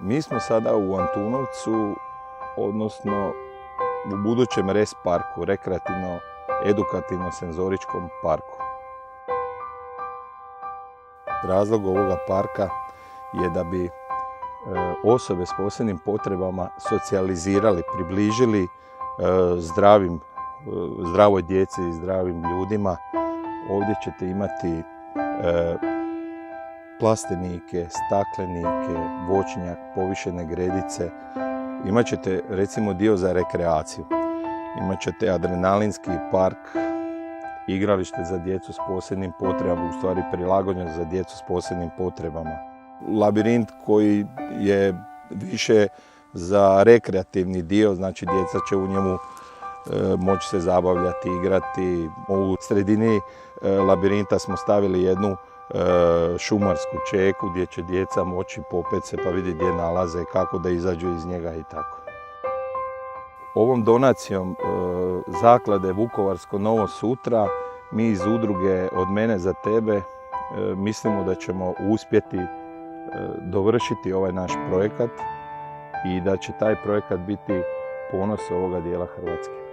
Mi smo sada u Antunovcu, odnosno u budućem RES parku, rekreativno-edukativno-senzoričkom parku. Razlog ovoga parka je da bi osobe s posebnim potrebama socijalizirali, približili zdravoj djeci i zdravim ljudima. Ovdje ćete imati plastenike, staklenike, voćnjak, povišene gredice. Imat ćete recimo dio za rekreaciju. Imat ćete adrenalinski park, igralište za djecu s posebnim potrebama, u stvari prilagođen za djecu s posebnim potrebama. Labirint koji je više za rekreativni dio, znači djeca će u njemu moći se zabavljati, igrati. U sredini labirinta smo stavili jednu šumarsku čeku gdje će djeca moći popeti se pa vidjeti gdje nalaze, kako da izađu iz njega i tako. Ovom donacijom zaklade Vukovarsko novo sutra mi iz udruge Od mene za tebe mislimo da ćemo uspjeti dovršiti ovaj naš projekat i da će taj projekat biti ponos ovoga dijela Hrvatske.